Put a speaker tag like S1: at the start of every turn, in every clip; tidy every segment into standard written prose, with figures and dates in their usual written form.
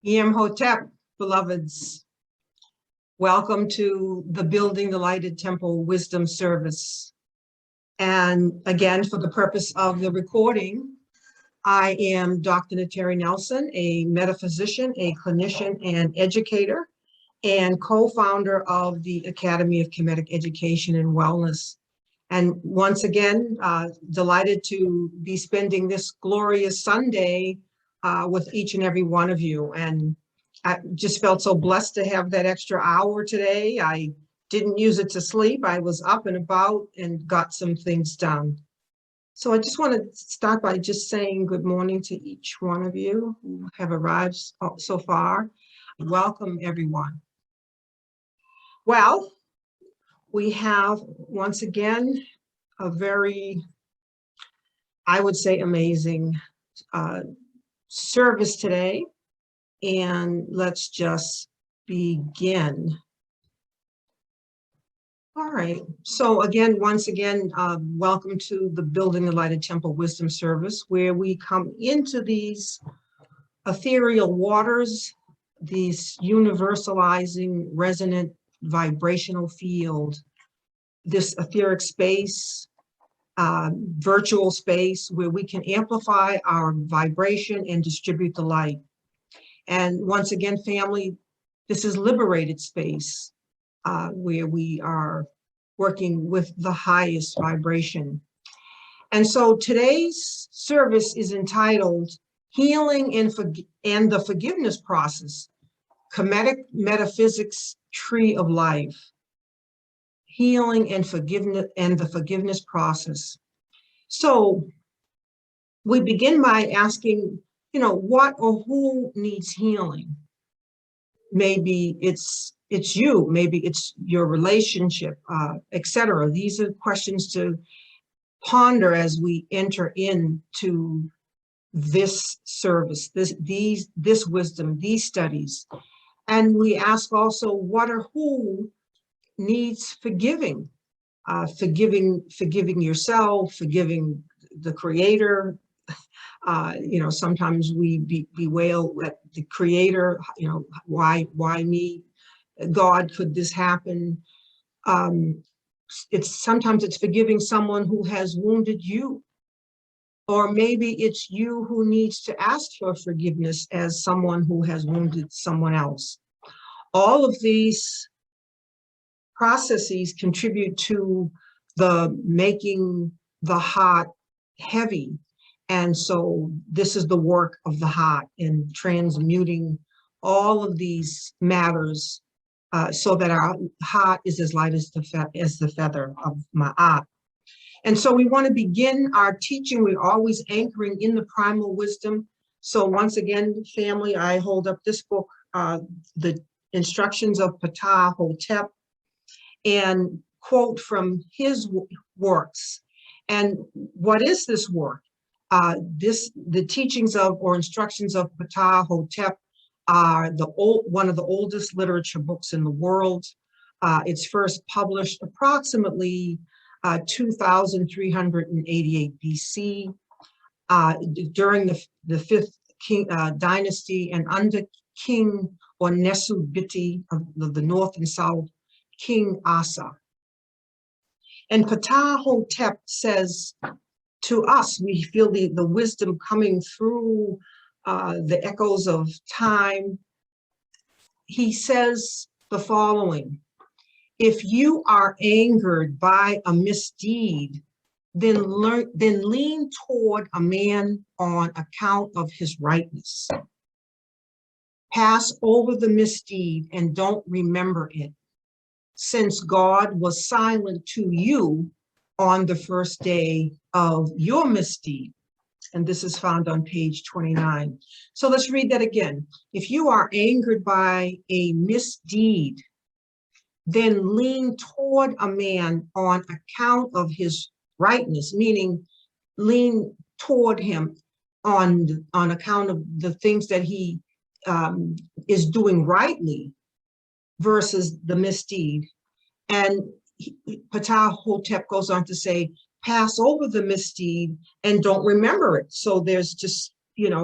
S1: Hotep, beloveds. Welcome to the Building the Lighted Temple Wisdom Service. And again, for the purpose of the recording, I am Dr. Nteri Nelson, a metaphysician, a clinician and educator, and co-founder of the Academy of Kemetic Education and Wellness. And once again, delighted to be spending this glorious Sunday with each and every one of you. And I just felt so blessed to have that extra hour today. I didn't use it to sleep. I was up and about and got some things done. So I just want to start by just saying good morning to each one of you who have arrived so far. Welcome, everyone. Well, we have, once again, a very, I would say, amazing service today. And let's just begin. All right. So again, once again, welcome to the Building the Lighted Temple Wisdom Service, where we come into these ethereal waters, these universalizing resonant vibrational field, this etheric space, virtual space where we can amplify our vibration and distribute the light. And once again, family, this is liberated space where we are working with the highest vibration. And so today's service is entitled Healing and the Forgiveness Process, Kemetic Metaphysics Tree of Life. Healing and forgiveness and the forgiveness process. So we begin by asking, what or who needs healing? Maybe it's you, maybe it's your relationship, etc. These are questions to ponder as we enter into this service, this wisdom, these studies. And we ask also, what or who needs forgiving? Forgiving yourself, forgiving the Creator. Sometimes we bewail at the Creator, why me? God, could this happen? Sometimes it's forgiving someone who has wounded you, or maybe it's you who needs to ask for forgiveness as someone who has wounded someone else. All of these processes contribute to the making the heart heavy. And so this is the work of the heart in transmuting all of these matters so that our heart is as light as the feather of Ma'at. And so we want to begin our teaching. We're always anchoring in the primal wisdom. So once again, family, I hold up this book, The Instructions of Ptah Hotep, and quote from his works. And what is this work? The teachings of or instructions of Ptah Hotep are one of the oldest literature books in the world. It's first published approximately 2388 BC during the fifth dynasty and under King or Nesu Biti of the North and South, King Asa. And Ptah Hotep says to us, we feel the wisdom coming through the echoes of time. He says the following: if you are angered by a misdeed, then lean toward a man on account of his rightness. Pass over the misdeed and don't remember it, since God was silent to you on the first day of your misdeed. And this is found on page 29. So let's read that again. If you are angered by a misdeed, then lean toward a man on account of his rightness, meaning lean toward him on account of the things that he is doing rightly versus the misdeed. And Ptah Hotep goes on to say, pass over the misdeed and don't remember it. So there's just,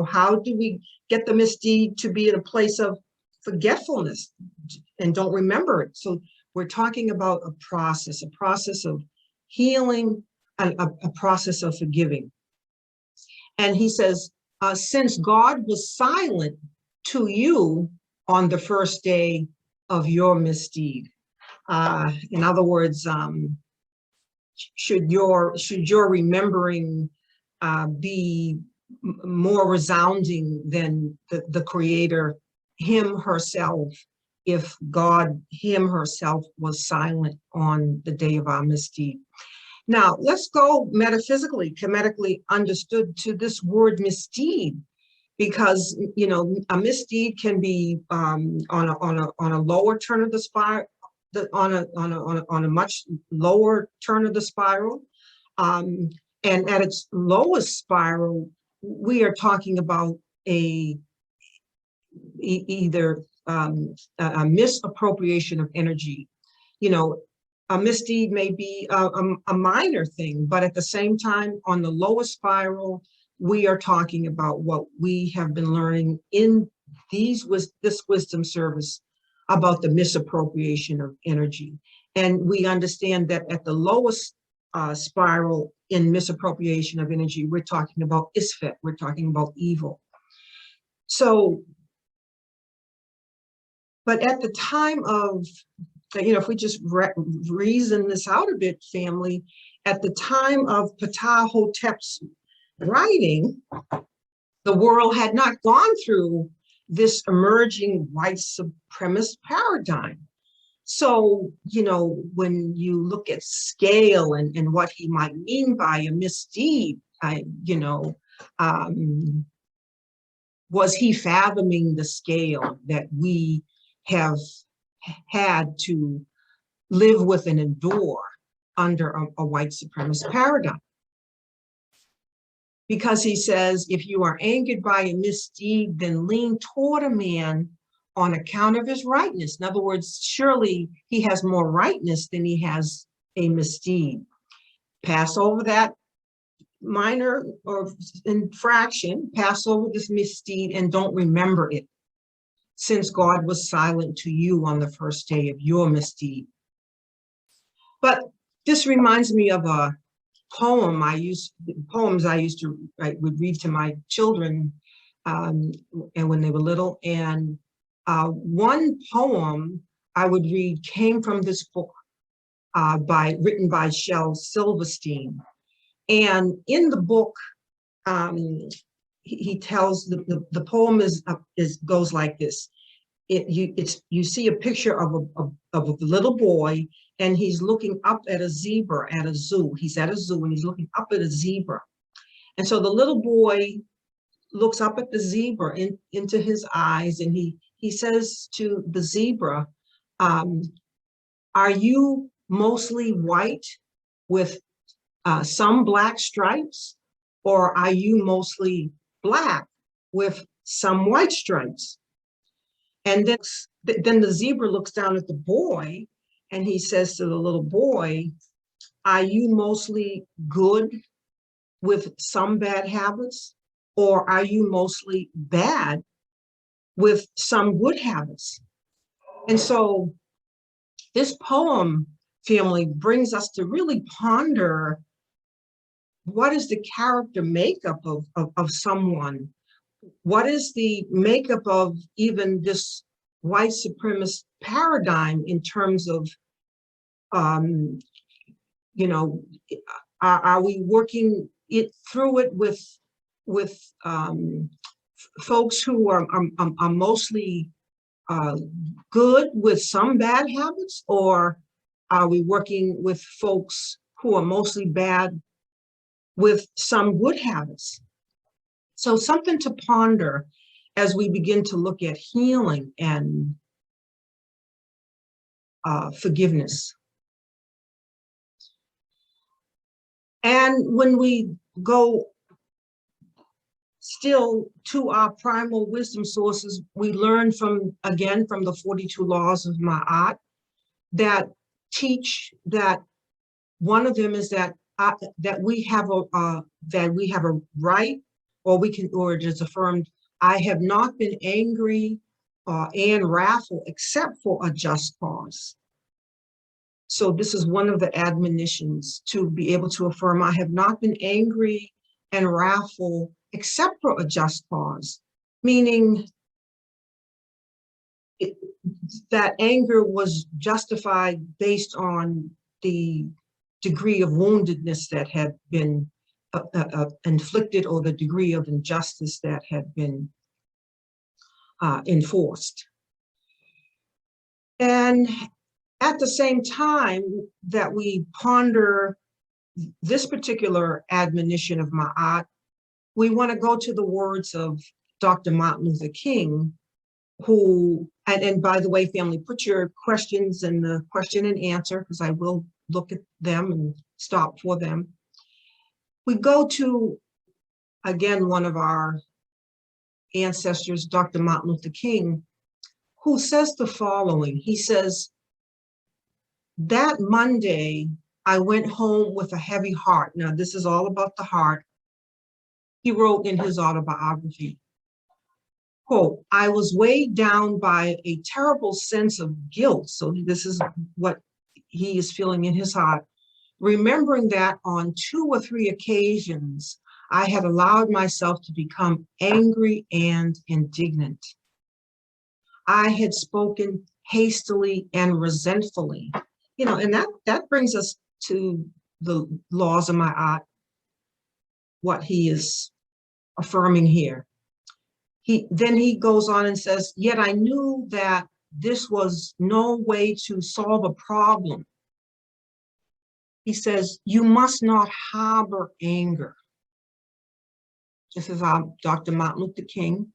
S1: how do we get the misdeed to be in a place of forgetfulness and don't remember it? So we're talking about a process of healing, and a process of forgiving. And he says, since God was silent to you on the first day of your misdeed. In other words, should your remembering be more resounding than the Creator, him, herself, if God, him, herself was silent on the day of our misdeed? Now, let's go metaphysically, kemetically understood to this word misdeed, because a misdeed can be on a lower turn of the spiral, on a much lower turn of the spiral, and at its lowest spiral, we are talking about either a misappropriation of energy. A misdeed may be a minor thing, but at the same time, on the lowest spiral, we are talking about what we have been learning in this wisdom service about the misappropriation of energy. And we understand that at the lowest spiral in misappropriation of energy, we're talking about isfet, we're talking about evil. So, but at the time of, if we just reason this out a bit, family, at the time of Ptah Hotep's writing, the world had not gone through this emerging white supremacist paradigm. So, when you look at scale and what he might mean by a misdeed, was he fathoming the scale that we have had to live with and endure under a white supremacist paradigm? Because he says, if you are angered by a misdeed, then lean toward a man on account of his rightness. In other words, surely he has more rightness than he has a misdeed. Pass over that minor or infraction, pass over this misdeed and don't remember it, since God was silent to you on the first day of your misdeed. But this reminds me of a poems I used to would read to my children, and when they were little. And one poem I would read came from this book written by Shel Silverstein. And in the book, he tells the poem goes like this. You see a picture of a little boy, and he's looking up at a zebra at a zoo. He's at a zoo and he's looking up at a zebra. And so the little boy looks up at the zebra into his eyes, and he says to the zebra, are you mostly white with some black stripes, or are you mostly black with some white stripes? And then the zebra looks down at the boy, and he says to the little boy, are you mostly good with some bad habits, or are you mostly bad with some good habits? And so this poem, family, brings us to really ponder, what is the character makeup of someone? What is the makeup of even this white supremacist paradigm in terms of, are we working through it with folks who are mostly good with some bad habits, or are we working with folks who are mostly bad with some good habits? So something to ponder as we begin to look at healing and forgiveness. And when we go still to our primal wisdom sources, we learn from the 42 laws of Ma'at that teach that one of them is that we have a right or it is affirmed, I have not been angry and wrathful except for a just cause. So this is one of the admonitions, to be able to affirm, I have not been angry and wrathful except for a just cause, meaning that anger was justified based on the degree of woundedness that had been inflicted, or the degree of injustice that had been enforced. And at the same time that we ponder this particular admonition of Ma'at, we want to go to the words of Dr. Martin Luther King, who, and by the way, family, put your questions in the question and answer, because I will look at them and stop for them. We go to, again, one of our ancestors, Dr. Martin Luther King, who says the following. He says, that Monday, I went home with a heavy heart. Now, this is all about the heart. He wrote in his autobiography, quote, I was weighed down by a terrible sense of guilt. So this is what he is feeling in his heart, remembering that on 2 or 3 occasions, I had allowed myself to become angry and indignant. I had spoken hastily and resentfully. You know, and that brings us to the laws of Ma'at, what he is affirming here. Then he goes on and says, yet I knew that this was no way to solve a problem. He says, you must not harbor anger. This is Dr. Martin Luther King,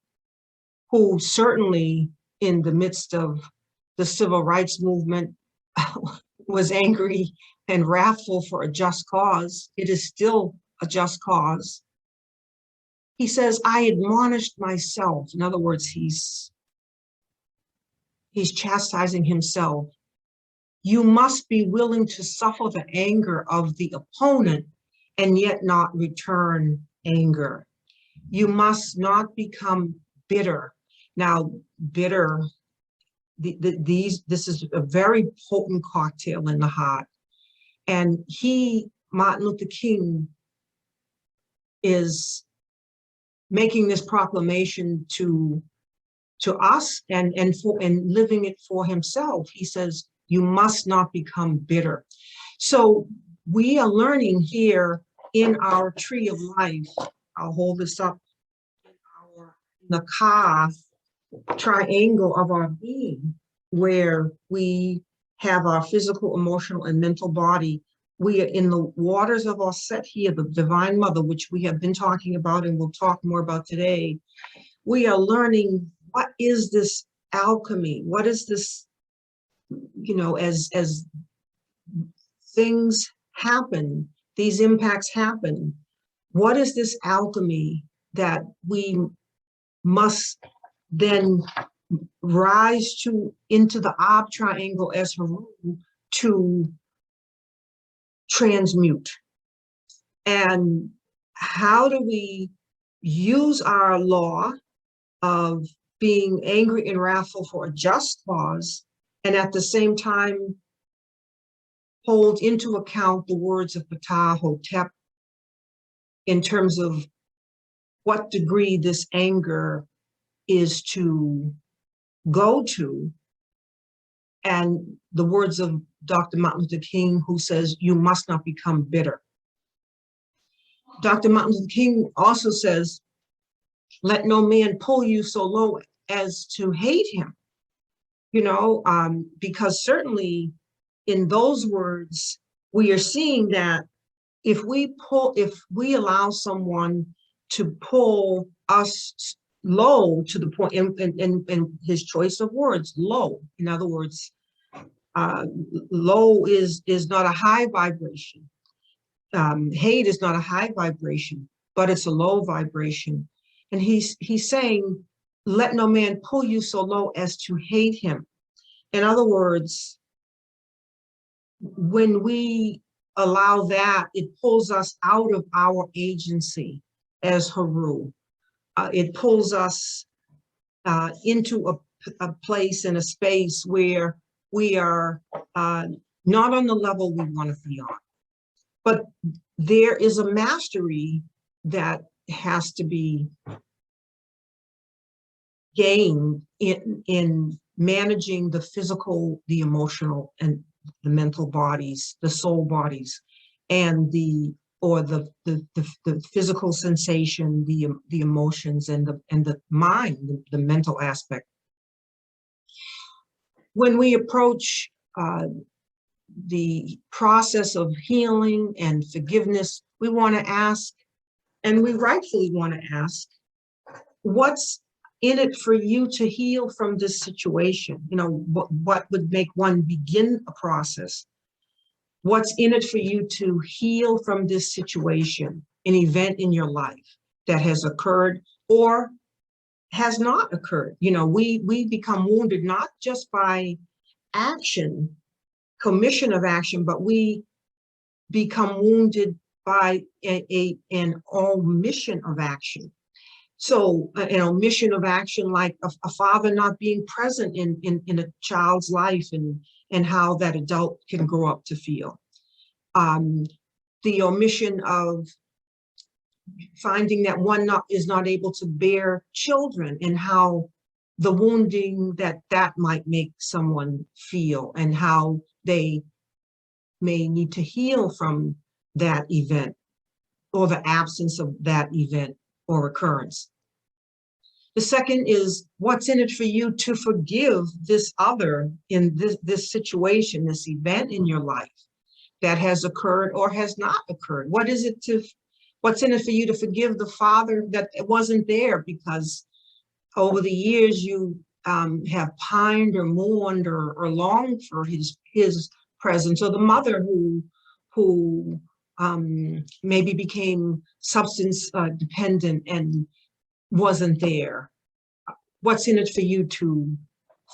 S1: who certainly in the midst of the civil rights movement was angry and wrathful for a just cause. It is still a just cause. He says, I admonished myself. In other words, he's chastising himself. You must be willing to suffer the anger of the opponent and yet not return anger. You must not become bitter. Now, bitter, this is a very potent cocktail in the heart. And Martin Luther King, is making this proclamation to us and living it for himself. He says, you must not become bitter. So we are learning here in our tree of life. I'll hold this up in the Ka triangle of our being, where we have our physical, emotional, and mental body. We are in the waters of our set here, the Divine Mother, which we have been talking about and we'll talk more about today. We are learning, what is this alchemy? What is this, you know, as things happen, these impacts happen, what is this alchemy that we must then rise to into the Ob triangle as Haru to transmute? And how do we use our law of being angry and wrathful for a just cause, and at the same time hold into account the words of Ptah Hotep in terms of what degree this anger is to go to, and the words of Dr. Martin Luther King, who says, you must not become bitter. Dr. Martin Luther King also says, let no man pull you so low as to hate him. You know, because certainly in those words, we are seeing that if we allow someone to pull us low to the point, in his choice of words, low. In other words, low is not a high vibration. Hate is not a high vibration, but it's a low vibration. And he's saying, let no man pull you so low as to hate him. In other words, when we allow that, it pulls us out of our agency as Haru. it pulls us into a place and a space where we are not on the level we want to be on. But there is a mastery that has to be gained in managing the physical, the emotional, and the mental bodies, the soul bodies, and the physical sensation, the emotions, and the mind, the mental aspect. When we approach the process of healing and forgiveness, we want to ask, and we rightfully want to ask, what's in it for you to heal from this situation? You know, what would make one begin a process? What's in it for you to heal from this situation, an event in your life that has occurred or has not occurred? You know, we become wounded not just by action, commission of action, but we become wounded by an omission of action. So an omission of action, like a father not being present in a child's life, and how that adult can grow up to feel. The omission of finding that one is not able to bear children, and how the wounding that might make someone feel, and how they may need to heal from that event or the absence of that event or occurrence. The second is, what's in it for you to forgive this other in this situation, this event in your life that has occurred or has not occurred? What's in it for you to forgive the father that wasn't there because over the years you have pined or mourned or longed for his presence, or the mother who maybe became substance dependent and wasn't there? What's in it for you to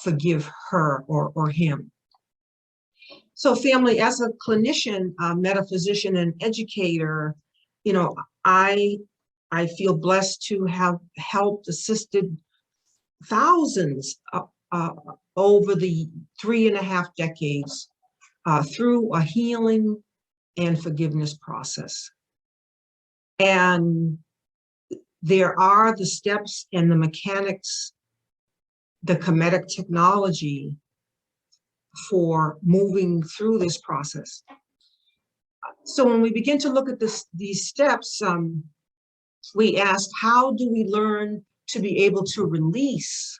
S1: forgive her or him? So family, as a clinician, metaphysician, and educator, you know, I feel blessed to have helped, assisted thousands over the 3.5 decades through a healing and forgiveness process. And there are the steps and the mechanics, the Kemetic technology for moving through this process. So when we begin to look at these steps, we ask, how do we learn to be able to release,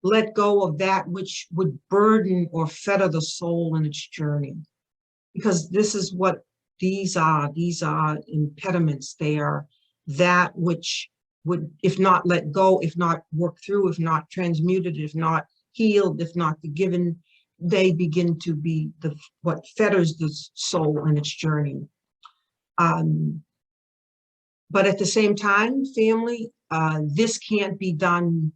S1: let go of that which would burden or fetter the soul in its journey? Because this is what these are impediments. They are that which would, if not let go, if not worked through, if not transmuted, if not healed, if not forgiven, they begin to be what fetters the soul in its journey. But at the same time, family, this can't be done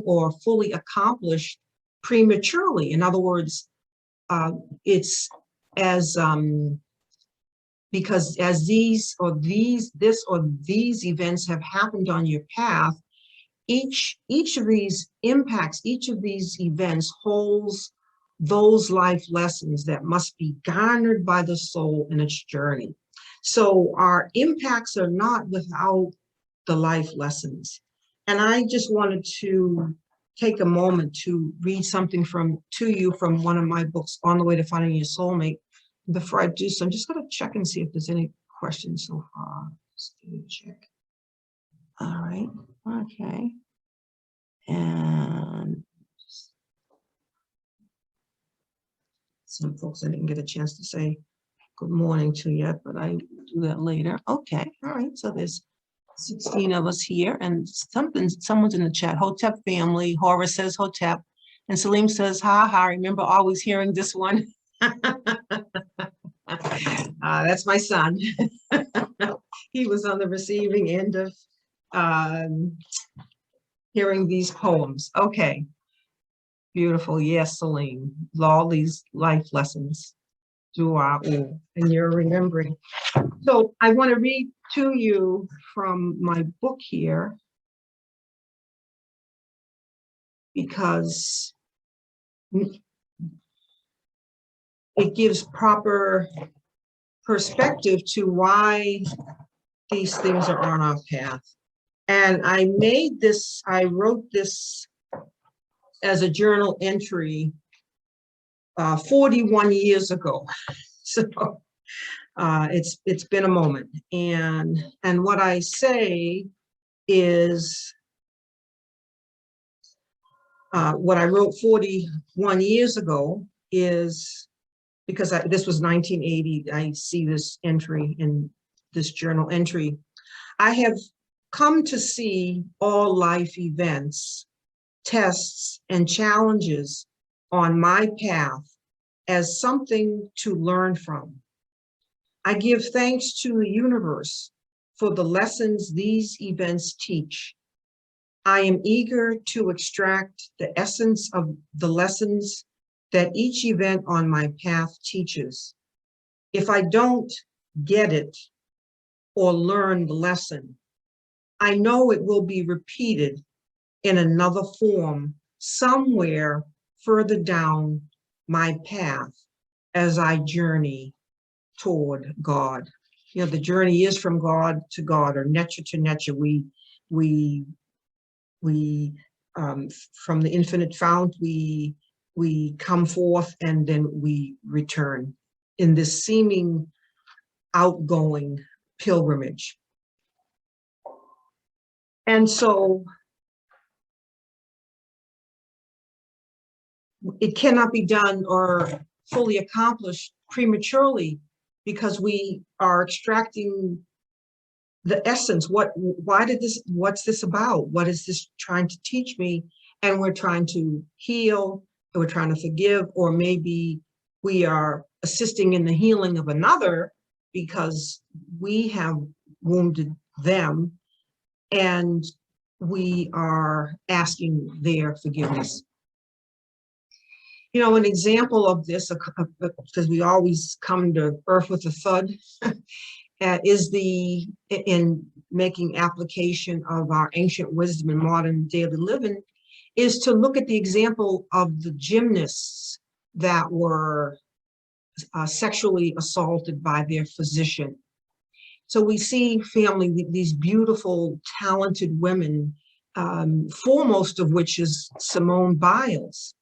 S1: or fully accomplished prematurely. In other words, it's as because as these events have happened on your path, each of these impacts, each of these events holds those life lessons that must be garnered by the soul in its journey. So our impacts are not without the life lessons. And I just wanted to take a moment to read something to you from one of my books, On the Way to Finding Your Soulmate. Before I do so, I'm just going to check and see if there's any questions so far. Just give me a check. All right. Okay. And some folks I didn't get a chance to say good morning to yet, but I do that later. Okay. All right. So there's 16 of us here, and someone's in the chat. Hotep family. Horace says Hotep, and Salim says, ha ha. I remember always hearing this one. That's my son. He was on the receiving end of hearing these poems. Okay. Beautiful. Yes, Salim. All these life lessons. And you're remembering. So I want to read to you from my book here because it gives proper perspective to why these things are on our path. And I wrote this as a journal entry 41 years ago. So it's been a moment. And what I say is what I wrote 41 years ago is because this was 1980. I see this entry in this journal entry. I have come to see all life events, tests, and challenges on my path as something to learn from. I give thanks to the universe for the lessons these events teach. I am eager to extract the essence of the lessons that each event on my path teaches. If I don't get it or learn the lesson, I know it will be repeated in another form somewhere further down my path as I journey toward God. You know, the journey is from God to God, or nature to nature. We from the infinite fount, we come forth and then we return in this seeming outgoing pilgrimage. And so it cannot be done or fully accomplished prematurely because we are extracting the essence. What's this about? What is this trying to teach me? And we're trying to heal, and we're trying to forgive, or maybe we are assisting in the healing of another because we have wounded them and we are asking their forgiveness. You know, an example of this, because we always come to earth with a thud, is in making application of our ancient wisdom in modern daily living, is to look at the example of the gymnasts that were sexually assaulted by their physician. So we see these beautiful, talented women, foremost of which is Simone Biles.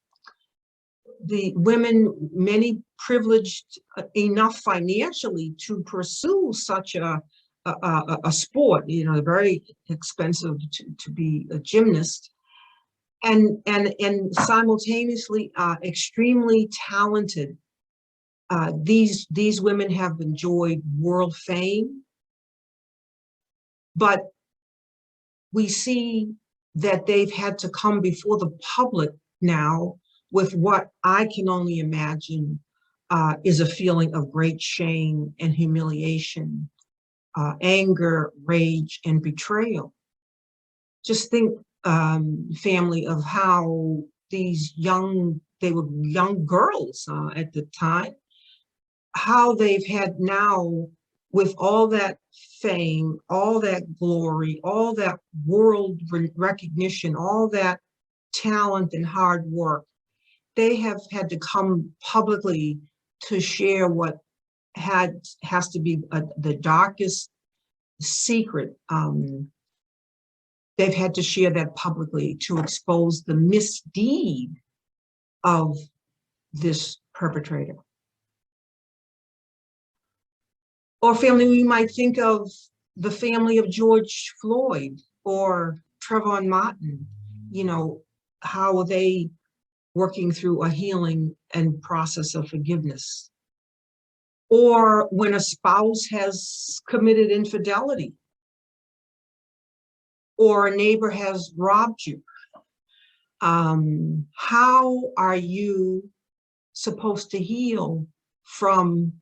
S1: The women, many privileged enough financially to pursue such a sport, you know, very expensive to be a gymnast, and simultaneously extremely talented. These women have enjoyed world fame, but we see that they've had to come before the public now with what I can only imagine is a feeling of great shame and humiliation, anger, rage, and betrayal. Just think, family, of how they were young girls at the time, how they've had now, with all that fame, all that glory, all that world recognition, all that talent and hard work, they have had to come publicly to share what has to be the darkest secret. They've had to share that publicly to expose the misdeed of this perpetrator. Or family, we might think of the family of George Floyd or Trayvon Martin. You know, how are they working through a healing and process of forgiveness? Or when a spouse has committed infidelity, or a neighbor has robbed you, how are you supposed to heal from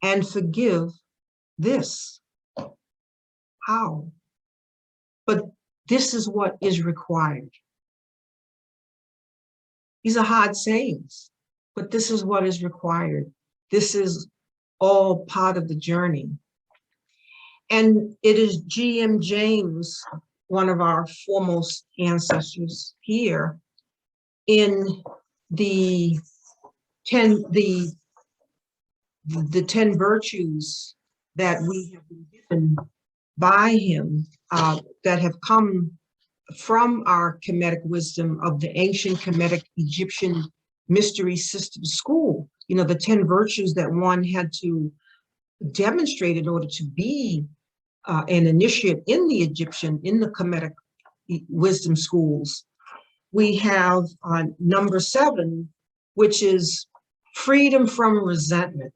S1: and forgive this? How? But this is what is required. These are hard sayings, but this is what is required. This is all part of the journey. And it is G.M. James, one of our foremost ancestors here, in the 10 virtues that we have been given by him, that have come from our Kemetic wisdom of the ancient Kemetic Egyptian mystery system school. You know, the 10 virtues that one had to demonstrate in order to be an initiate in the Kemetic wisdom schools. We have number 7, which is freedom from resentment.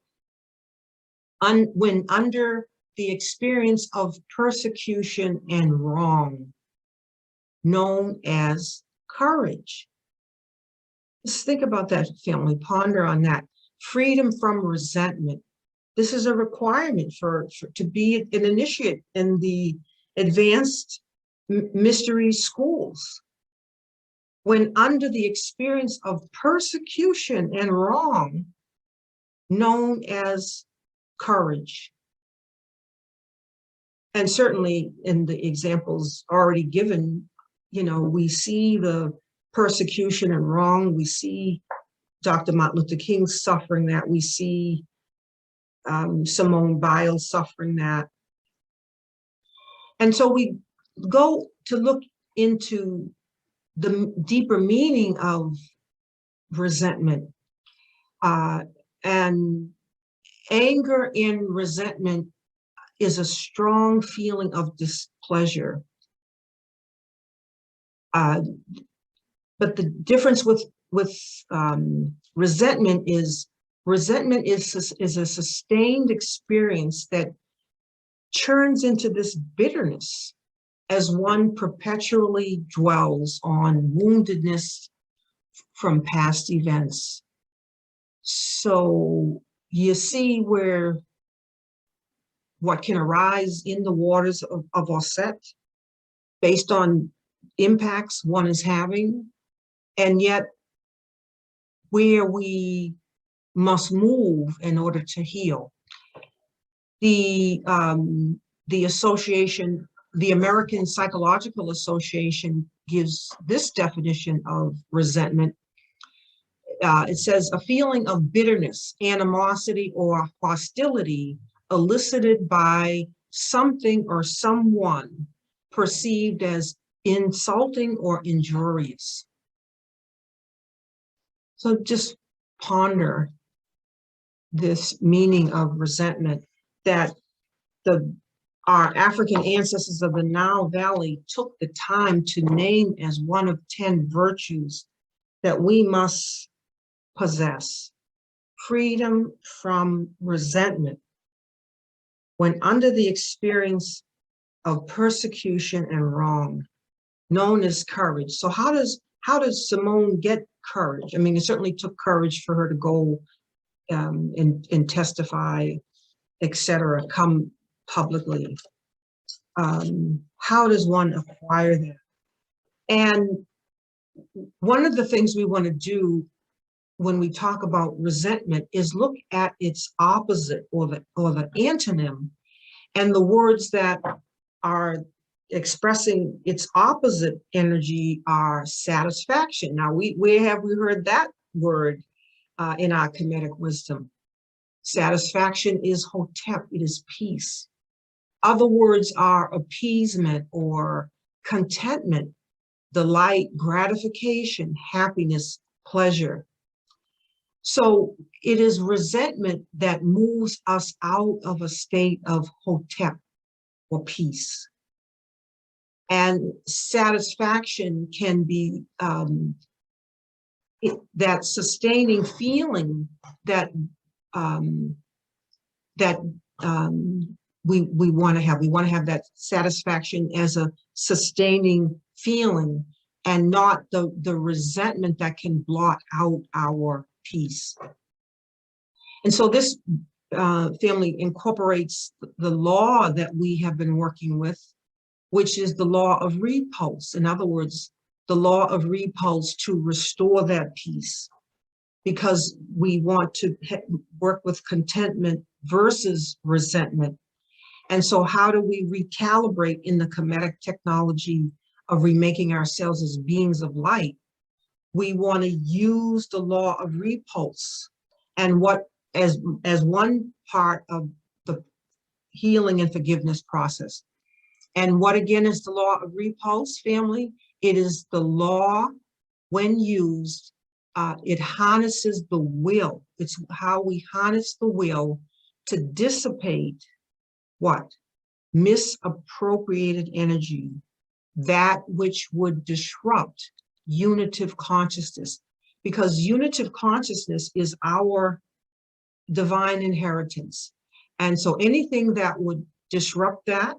S1: When under the experience of persecution and wrong, known as courage. Just think about that, family. Ponder on that. Freedom from resentment. This is a requirement to be an initiate in the advanced mystery schools. When under the experience of persecution and wrong, known as courage. And certainly in the examples already given, you know, we see the persecution and wrong. We see Dr. Martin Luther King suffering that. We see Simone Biles suffering that. And so we go to look into the deeper meaning of resentment. And anger and resentment is a strong feeling of displeasure. But the difference with resentment is a sustained experience that turns into this bitterness as one perpetually dwells on woundedness from past events. So you see where what can arise in the waters of Osset based on impacts one is having, and yet where we must move in order to heal. The association, the American Psychological Association gives this definition of resentment. It says a feeling of bitterness, animosity, or hostility elicited by something or someone perceived as insulting or injurious. So just ponder this meaning of resentment that our African ancestors of the Nile Valley took the time to name as one of 10 virtues that we must possess. Freedom from resentment when under the experience of persecution and wrong, known as courage. So how does Simone get courage? I mean, it certainly took courage for her to go and testify, etc., come publicly. How does one acquire that? And one of the things we want to do when we talk about resentment is look at its opposite, or the antonym, and the words that are expressing its opposite energy are satisfaction. Now, where have we heard that word in our Kemetic wisdom? Satisfaction is hotep, it is peace. Other words are appeasement or contentment, delight, gratification, happiness, pleasure. So it is resentment that moves us out of a state of hotep or peace. And satisfaction can be that sustaining feeling that we want to have. We want to have that satisfaction as a sustaining feeling, and not the resentment that can blot out our peace. And so this family incorporates the law that we have been working with, which is the law of repulse. In other words, the law of repulse to restore that peace, because we want to work with contentment versus resentment. And so how do we recalibrate in the Kemetic technology of remaking ourselves as beings of light? We want to use the law of repulse and what as one part of the healing and forgiveness process. And what again is the law of repulse, family? It is the law, when used, it harnesses the will. It's how we harness the will to dissipate what? Misappropriated energy, that which would disrupt unitive consciousness, because unitive consciousness is our divine inheritance. And so anything that would disrupt that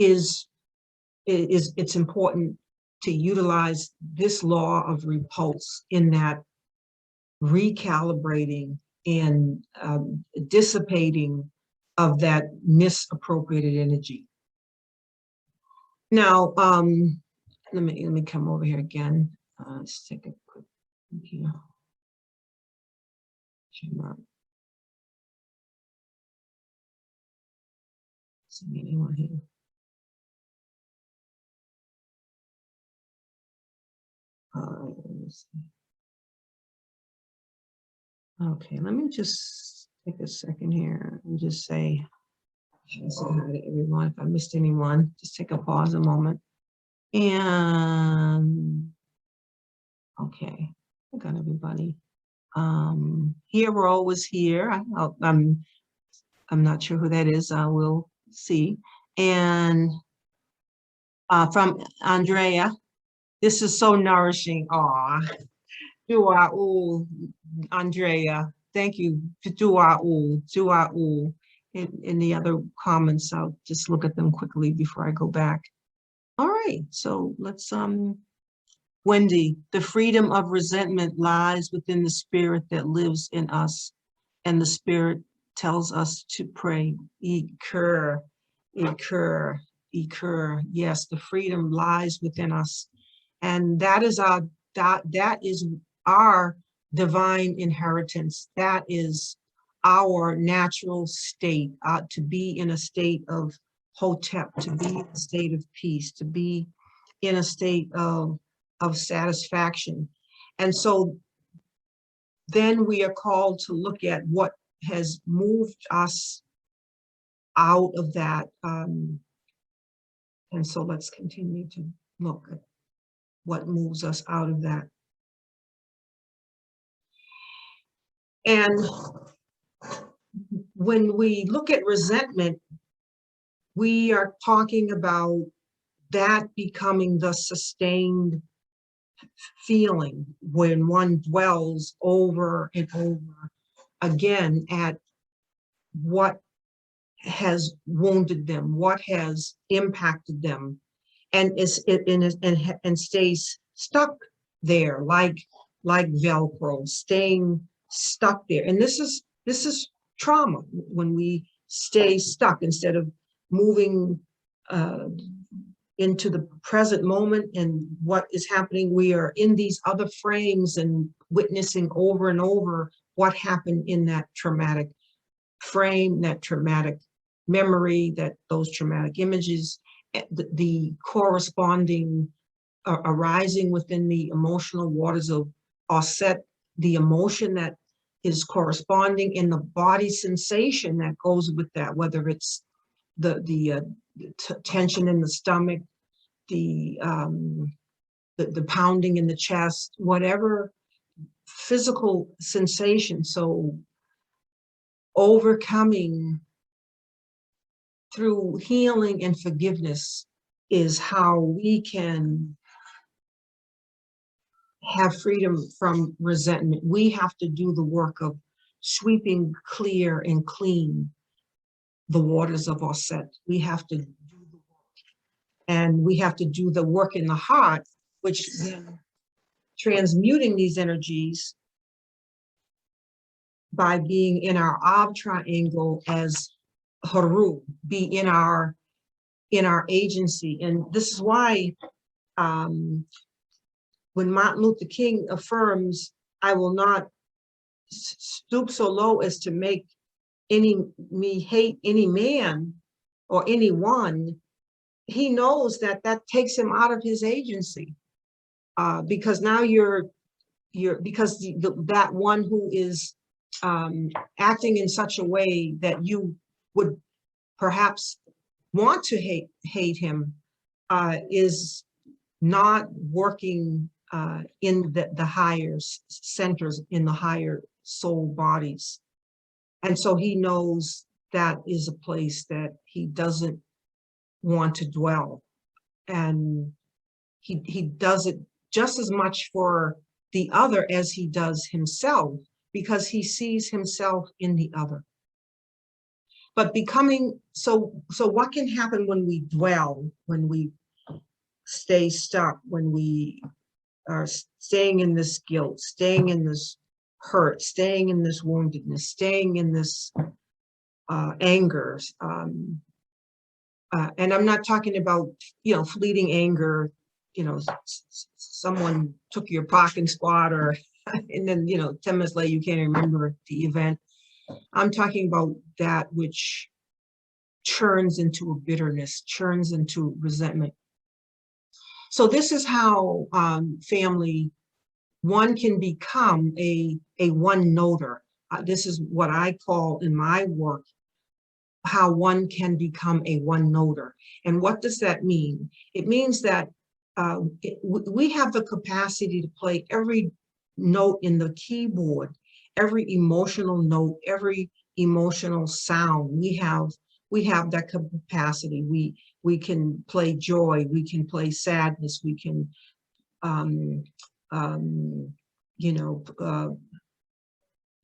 S1: it's important to utilize this law of repulse in that recalibrating and dissipating of that misappropriated energy. Now, let me come over here again. Let's take a quick look here. See anyone here? Let me see. Okay, let me just take a second here and just say hi to everyone. If I missed anyone, just take a pause a moment. And okay, I got everybody. Hero was here. I'm not sure who that is. I will see. And from Andrea, this is so nourishing. Aw, Dua Andrea, thank you. Dua in the other comments, I'll just look at them quickly before I go back. All right, so let's Wendy, the freedom of resentment lies within the spirit that lives in us, and the spirit tells us to pray. Ikur. Yes, the freedom lies within us, and that is our divine inheritance. That is our natural state, to be in a state of Hotep, to be in a state of peace, to be in a state of satisfaction. And so then we are called to look at what has moved us out of that. And so let's continue to look at what moves us out of that. And when we look at resentment, we are talking about that becoming the sustained feeling when one dwells over and over again at what has wounded them, what has impacted them, and stays stuck there like Velcro, staying stuck there. And this is trauma, when we stay stuck instead of moving into the present moment and what is happening. We are in these other frames and witnessing over and over what happened in that traumatic frame, that traumatic memory, those traumatic images, the corresponding arising within the emotional waters of Osset, the emotion that is corresponding in the body sensation that goes with that, whether it's the tension in the stomach, the pounding in the chest, whatever physical sensation. So overcoming through healing and forgiveness is how we can have freedom from resentment. We have to do the work of sweeping clear and clean the waters of Osset. We have to do the work, and we have to do the work in the heart, which then transmuting these energies by being in our Ab triangle as Haru, be in our agency. And this is why when Martin Luther King affirms, I will not stoop so low as to make me hate any man or anyone, he knows that that takes him out of his agency, because now because that one who is acting in such a way that you would perhaps want to hate him, is not working in the higher centers, in the higher soul bodies. And so he knows that is a place that he doesn't want to dwell. And he does it just as much for the other as he does himself, because he sees himself in the other. But so what can happen when we dwell, when we stay stuck, when we are staying in this guilt, staying in this hurt, staying in this woundedness, staying in this anger. And I'm not talking about, fleeting anger, someone took your parking spot, or, and then, 10 minutes later, you can't remember the event. I'm talking about that which churns into a bitterness, churns into resentment. So this is how family one can become a one-noter. This is what I call in my work how one can become a one-noter. And what does that mean? It means that we have the capacity to play every note in the keyboard, every emotional note, every emotional sound. We have that capacity. We can play joy, we can play sadness, we can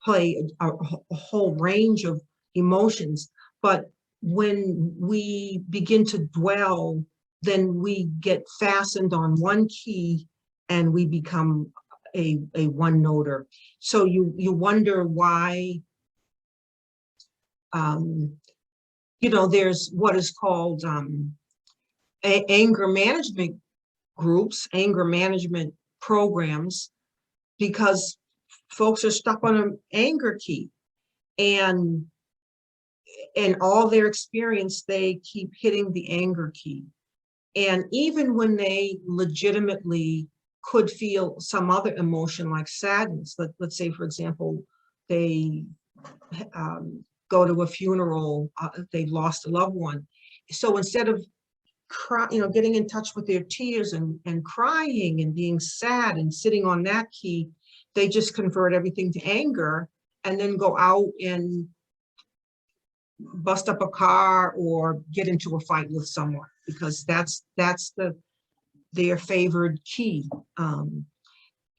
S1: play a whole range of emotions. But when we begin to dwell, then we get fastened on one key and we become a one-noter. So you wonder why, there's what is called anger management groups, anger management programs, because folks are stuck on an anger key, and all their experience, they keep hitting the anger key. And even when they legitimately could feel some other emotion like sadness, let's say, for example, they go to a funeral, they've lost a loved one. So instead of getting in touch with their tears and crying and being sad and sitting on that key, they just convert everything to anger and then go out and bust up a car or get into a fight with someone, because that's their favored key. Then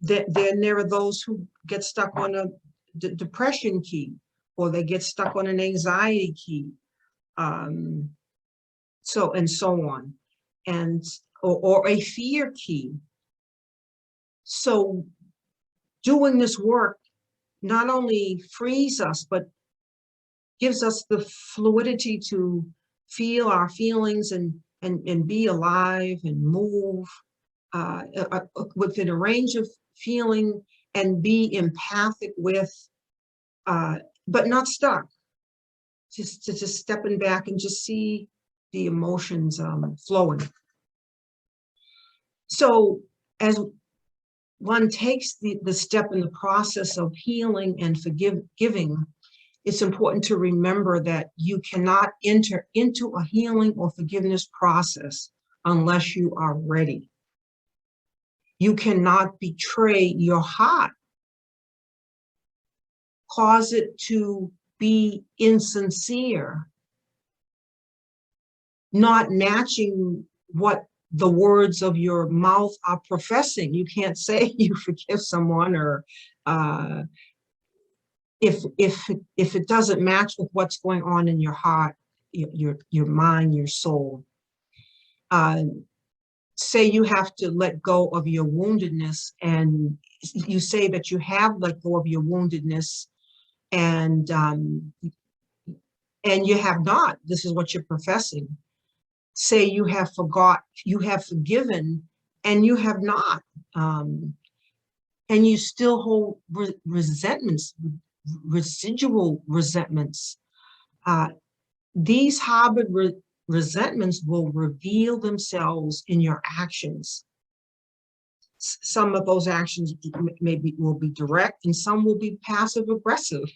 S1: there are those who get stuck on a depression key, or they get stuck on an anxiety key, so and so on, and or a fear key. So doing this work not only frees us, but gives us the fluidity to feel our feelings and be alive and move within a range of feeling, and be empathic with, but not stuck. Just stepping back and just see the emotions flowing. So as one takes the step in the process of healing and forgiving, it's important to remember that you cannot enter into a healing or forgiveness process unless you are ready. You cannot betray your heart, cause it to be insincere, not matching what the words of your mouth are professing. You can't say you forgive someone, or if it doesn't match with what's going on in your heart, your mind, your soul. Say you have to let go of your woundedness, and you say that you have let go of your woundedness, and you have not. This is what you're professing. Say you have forgiven, and you have not, and you still hold resentments, residual resentments These harbored resentments will reveal themselves in your actions. Some of those actions will be direct, and some will be passive aggressive.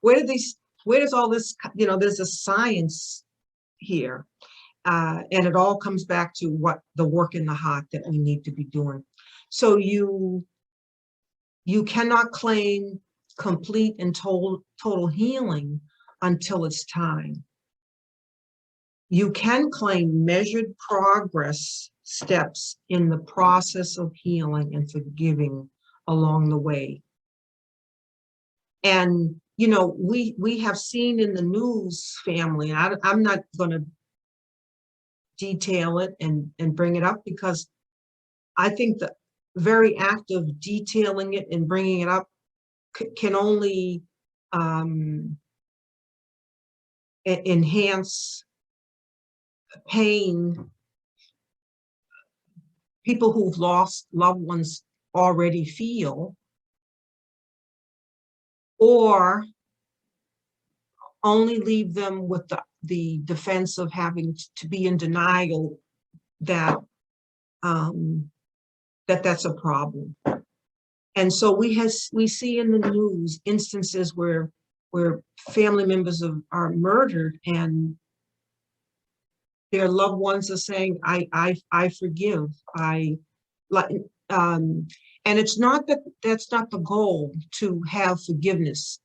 S1: Where does all this, there's a science here, and it all comes back to what the work in the heart that we need to be doing. So you cannot claim complete and total healing until it's time. You can claim measured progress steps in the process of healing and forgiving along the way. And, we have seen in the news, family, I'm not going to detail it and bring it up, because I think the very act of detailing it and bringing it up can only enhance pain. People who've lost loved ones already feel, or only leave them with the defense of having to be in denial that that's a problem. And so we see in the news instances where family members are murdered, and their loved ones are saying, I forgive, and it's not that's not the goal, to have forgiveness,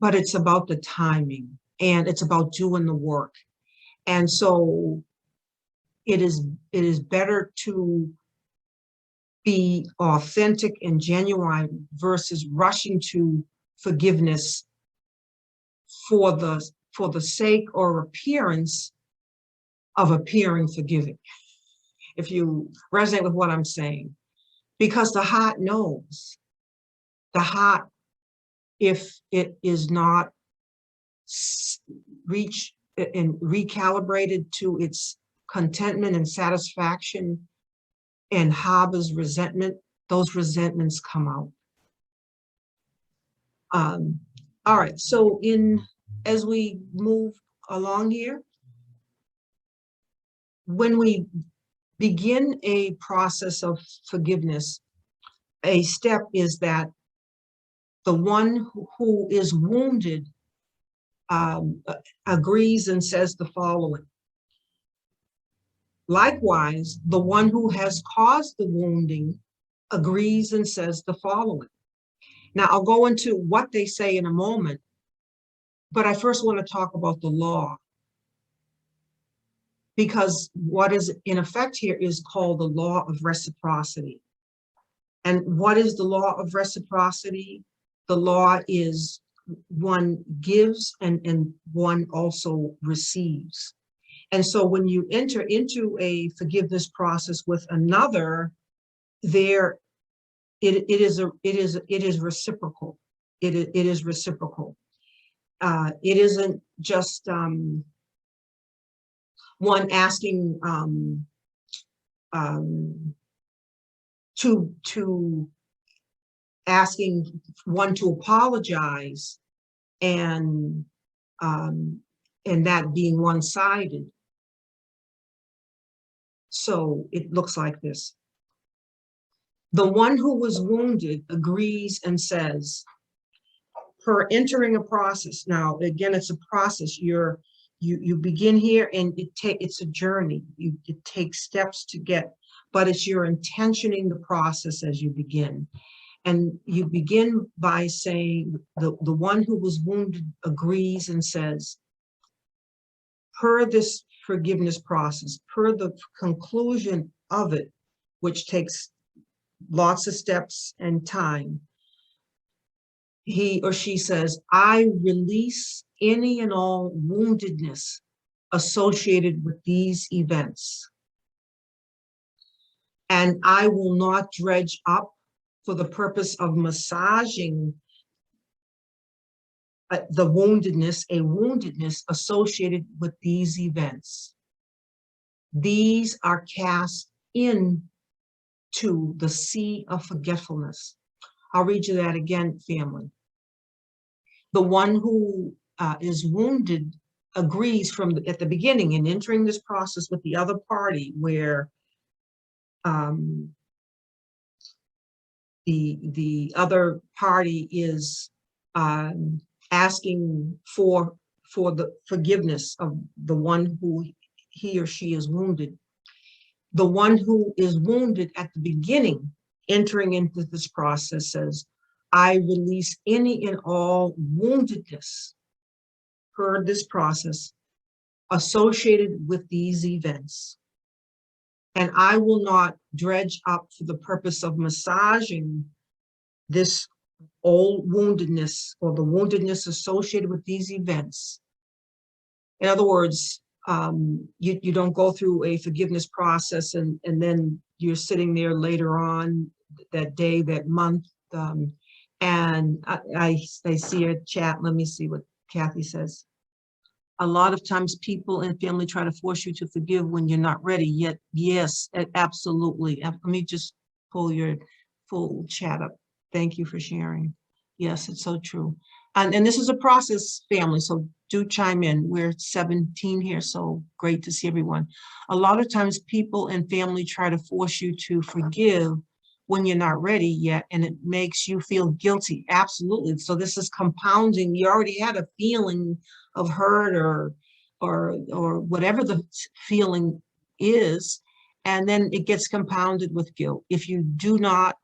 S1: but it's about the timing, and it's about doing the work. And so it is better to be authentic and genuine versus rushing to forgiveness for the sake or appearance of appearing forgiving, if you resonate with what I'm saying. Because the heart knows. The heart, if it is not reached and recalibrated to its contentment and satisfaction, and harbors resentment, those resentments come out. All right, so as we move along here, when we begin a process of forgiveness, a step is that the one who is wounded agrees and says the following. Likewise, the one who has caused the wounding agrees and says the following. Now, I'll go into what they say in a moment, but I first want to talk about the law, because what is in effect here is called the law of reciprocity. And what is the law of reciprocity? The law is one gives and one also receives. And so when you enter into a forgiveness process with another, it is reciprocal. It is reciprocal. It isn't just one asking to asking one to apologize, and that being one-sided. So it looks like this. The one who was wounded agrees and says, per entering a process. Now, again, it's a process. You begin here, and it's a journey. It takes steps to get, but it's your intentioning the process as you begin. And you begin by saying, the one who was wounded agrees and says, per this forgiveness process, per the conclusion of it, which takes lots of steps and time, he or she says, I release any and all woundedness associated with these events. And I will not dredge up for the purpose of massaging the woundedness associated with these events. These are cast into the sea of forgetfulness. I'll read you that again, family. the one who is wounded agrees at the beginning in entering this process with the other party, where the other party is asking for the forgiveness of the one who he or she is wounded. The one who is wounded at the beginning, entering into this process, says, I release any and all woundedness per this process associated with these events. And I will not dredge up for the purpose of massaging this old woundedness or the woundedness associated with these events. In other words, you don't go through a forgiveness process and then you're sitting there later on that day, that month. And I see a chat. Let me see what Kathy says. A lot of times people and family try to force you to forgive when you're not ready yet. Yes, absolutely. Let me just pull your full chat up. Thank you for sharing. Yes, it's so true. And this is a process, family, so do chime in. We're 17 here, so great to see everyone. A lot of times people and family try to force you to forgive when you're not ready yet, and it makes you feel guilty. Absolutely. So this is compounding. You already had a feeling of hurt or whatever the feeling is, and then it gets compounded with guilt. If you do not,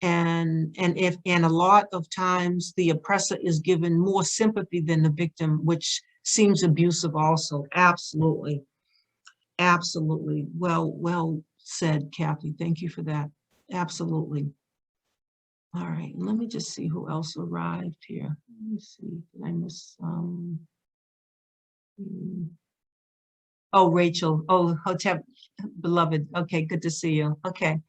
S1: and a lot of times the oppressor is given more sympathy than the victim, which seems abusive also. Absolutely. Absolutely. Well said, Kathy. Thank you for that. Absolutely. All right, let me just see who else arrived here. Let me see, did I miss oh, Rachel. Oh, Hotep, beloved. Okay, good to see you. Okay.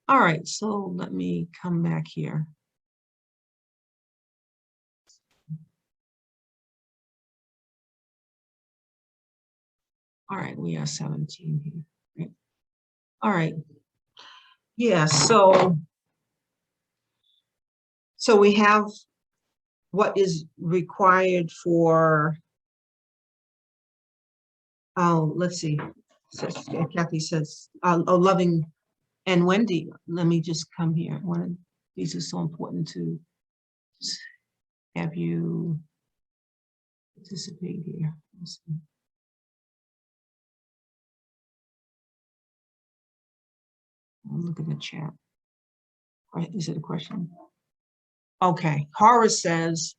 S1: All right, so let me come back here. All right, we are 17 here. Right. All right. Yeah, so we have what is required for, oh, let's see. So, Kathy says, loving, and Wendy, let me just come here. These are so important to have you participate here. Let's see. I'll look at the chat. Right, is it a question? Okay, Horace says,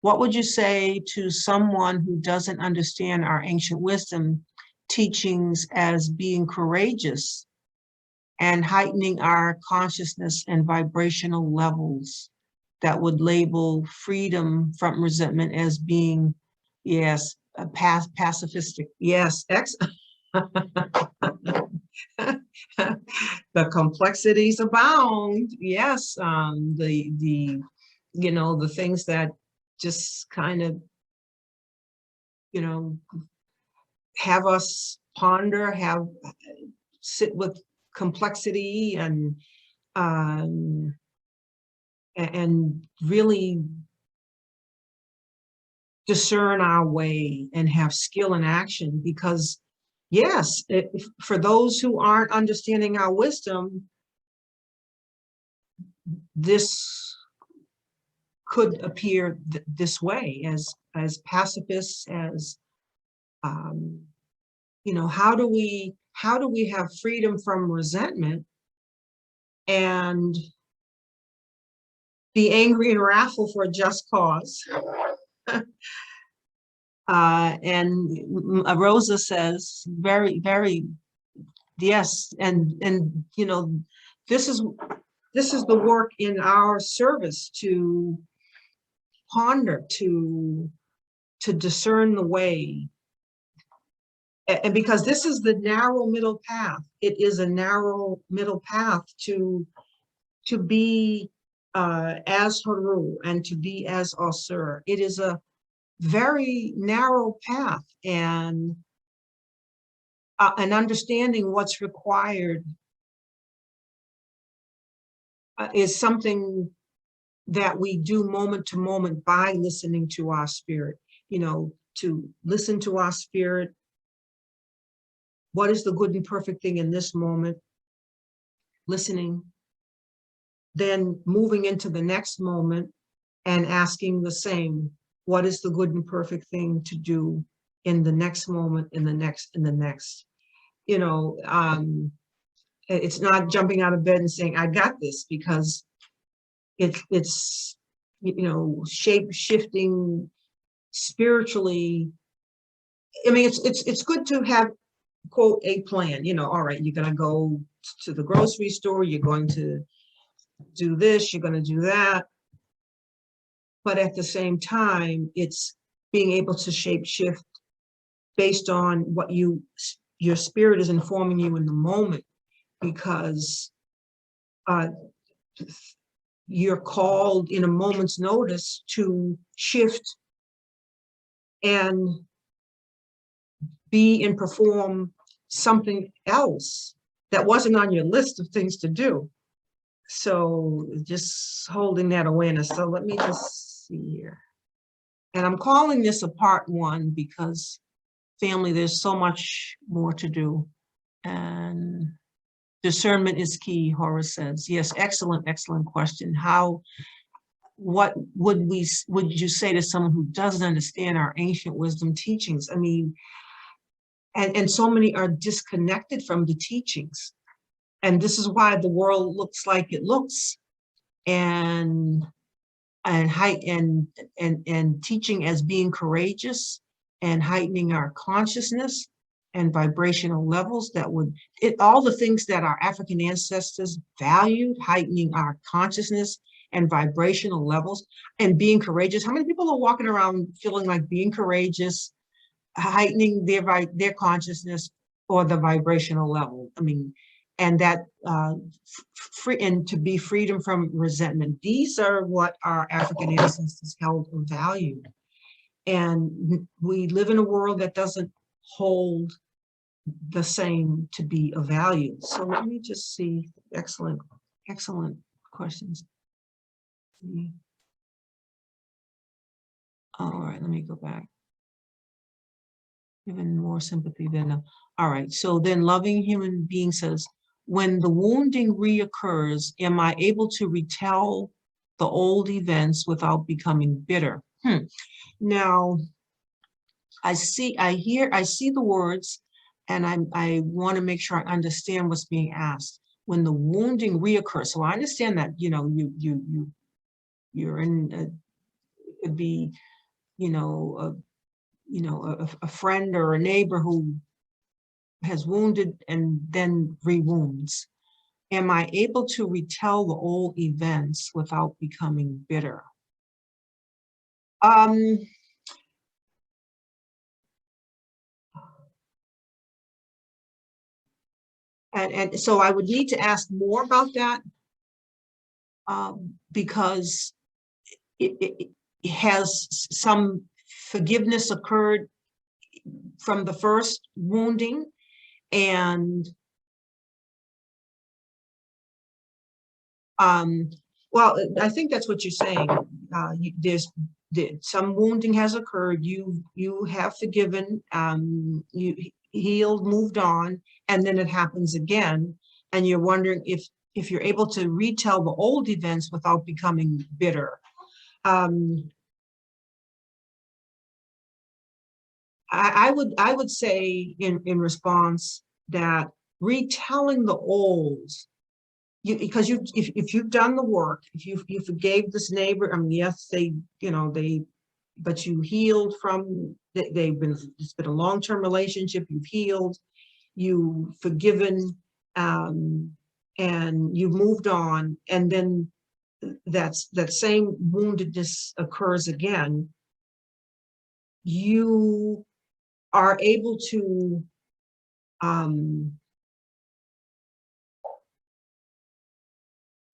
S1: what would you say to someone who doesn't understand our ancient wisdom teachings as being courageous and heightening our consciousness and vibrational levels, that would label freedom from resentment as being, yes, pacifistic? Yes, the complexities abound. Yes, the the things that just kind of have us ponder, sit with complexity and really discern our way and have skill in action. Because yes, for those who aren't understanding our wisdom, this could appear this way as pacifists, as how do we have freedom from resentment and be angry and wrathful for a just cause? And Rosa says, very, very, yes. And this is the work in our service, to ponder, to discern the way. And because this is the narrow middle path, it is a narrow middle path to be as Haru and to be as Asur. It is a very narrow path, and understanding what's required is something that we do moment to moment by listening to our spirit, to listen to our spirit. What is the good and perfect thing in this moment? Listening, then moving into the next moment and asking the same, what is the good and perfect thing to do in the next moment, in the next, in the next? It's not jumping out of bed and saying, I got this, because it's shape shifting spiritually. I mean, it's good to have, quote, a plan. All right, you're going to go to the grocery store, you're going to do this, you're going to do that. But at the same time, it's being able to shape shift based on what your spirit is informing you in the moment, because you're called in a moment's notice to shift and be and perform something else that wasn't on your list of things to do. So just holding that awareness. So let me just see here. And I'm calling this a part one because, family, there's so much more to do. And discernment is key, Horace says. Yes, excellent question. What would you say to someone who doesn't understand our ancient wisdom teachings? I mean, and so many are disconnected from the teachings. And this is why the world looks like it looks. And teaching as being courageous and heightening our consciousness and vibrational levels all the things that our African ancestors valued, heightening our consciousness and vibrational levels and being courageous. How many people are walking around feeling like being courageous, heightening their consciousness or the vibrational level? I mean, and that and to be freedom from resentment. These are what our African ancestors held and valued. And we live in a world that doesn't hold the same to be of value. So let me just see. Excellent questions. All right, let me go back. Even more sympathy than, all right. So then Loving Human Being says, when the wounding reoccurs, am I able to retell the old events without becoming bitter? Now, I see the words, and I want to make sure I understand what's being asked. When the wounding reoccurs, so I understand that you're in it'd be a friend or a neighbor who has wounded and then re-wounds. Am I able to retell the old events without becoming bitter? And so I would need to ask more about that, because it has some forgiveness occurred from the first wounding, and well, I think that's what you're saying. Some wounding has occurred. You have forgiven. You healed, moved on, and then it happens again, and you're wondering if you're able to retell the old events without becoming bitter. I would say in response that retelling the old, because if you've done the work, if you forgave this neighbor, I mean, yes, but you healed from, it's been a long-term relationship, you've healed, you've forgiven, and you've moved on, and then that same woundedness occurs again, you are able to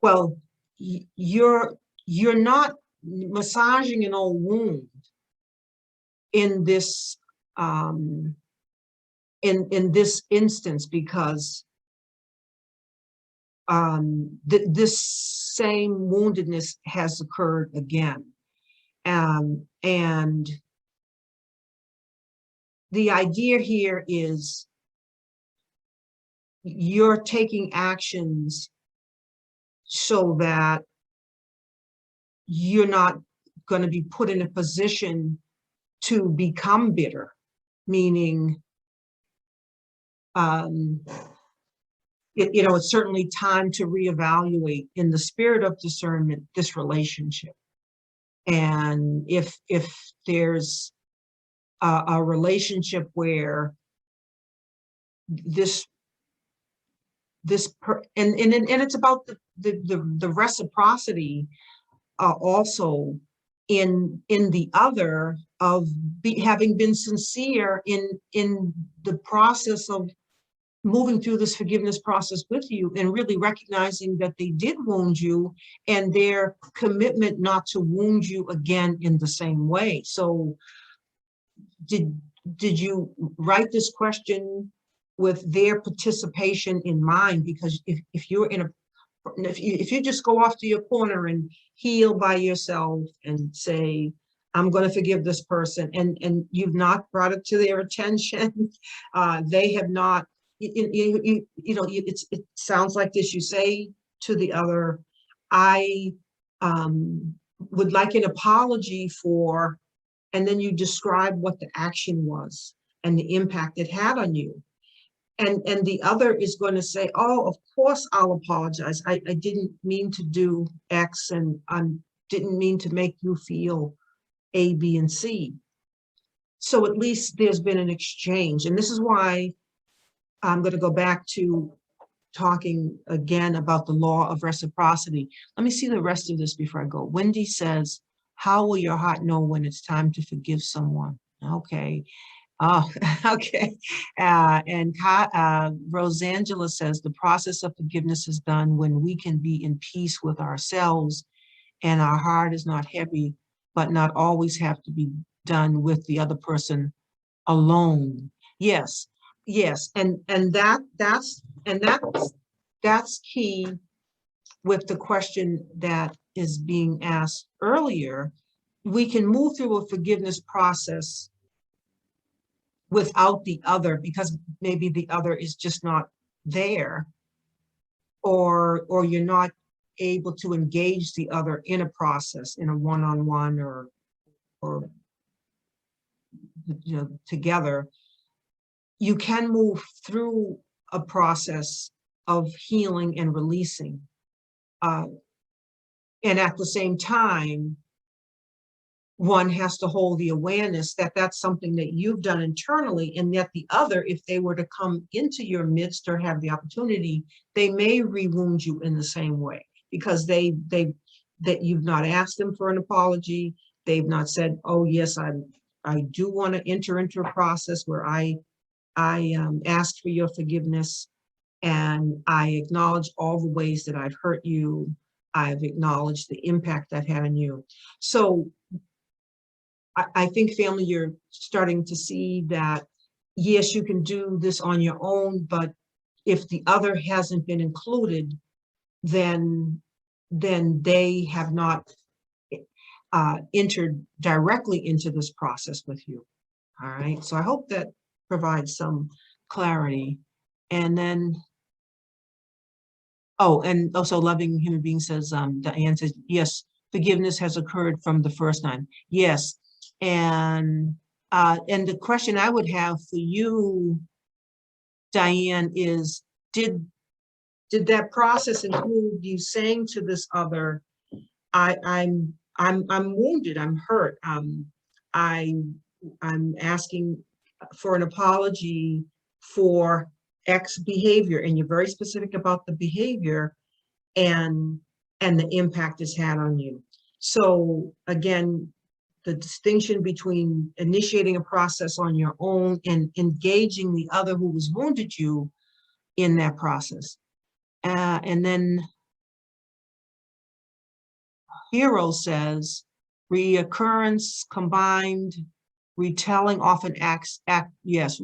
S1: well, you're not massaging an old wound in this in this instance, because this same woundedness has occurred again. And the idea here is you're taking actions so that you're not going to be put in a position to become bitter, meaning, it's certainly time to reevaluate in the spirit of discernment this relationship. And if there's a relationship where and it's about the reciprocity also in the other of having been sincere in the process of moving through this forgiveness process with you, and really recognizing that they did wound you and their commitment not to wound you again in the same way. So did you write this question with their participation in mind? Because if you're in a, if you just go off to your corner and heal by yourself and say, I'm going to forgive this person, and you've not brought it to their attention, they have not, it sounds like this. You say to the other, I would like an apology for, and then you describe what the action was and the impact it had on you. And the other is going to say, oh, of course I'll apologize. I didn't mean to do X, and I didn't mean to make you feel A, B, and C. So at least there's been an exchange. And this is why I'm going to go back to talking again about the law of reciprocity. Let me see the rest of this before I go. Wendy says, how will your heart know when it's time to forgive someone? Okay. Oh, okay. And Rosangela says, the process of forgiveness is done when we can be in peace with ourselves and our heart is not heavy, but not always have to be done with the other person alone. Yes, yes. And that's key with the question that is being asked earlier. We can move through a forgiveness process without the other, because maybe the other is just not there, or you're not able to engage the other in a process, in a one-on-one or together. You can move through a process of healing and releasing, and at the same time, one has to hold the awareness that that's something that you've done internally, and yet the other, if they were to come into your midst or have the opportunity, they may re-wound you in the same way, because that you've not asked them for an apology. They've not said, oh yes, I do want to enter into a process where I ask for your forgiveness, and I acknowledge all the ways that I've hurt you. I've acknowledged the impact that had on you. So I think, family, you're starting to see that, yes, you can do this on your own, but if the other hasn't been included, then they have not entered directly into this process with you. All right, so I hope that provides some clarity. And then, oh, and also Loving Human Being says, Diane says, yes, forgiveness has occurred from the first time. Yes. And the question I would have for you, Diane, is did that process include you saying to this other, I'm wounded, I'm hurt, I'm asking for an apology for X behavior, and you're very specific about the behavior and the impact it's had on you. So again, the distinction between initiating a process on your own and engaging the other who has wounded you in that process. And then Hero says, reoccurrence, combined, retelling often yes,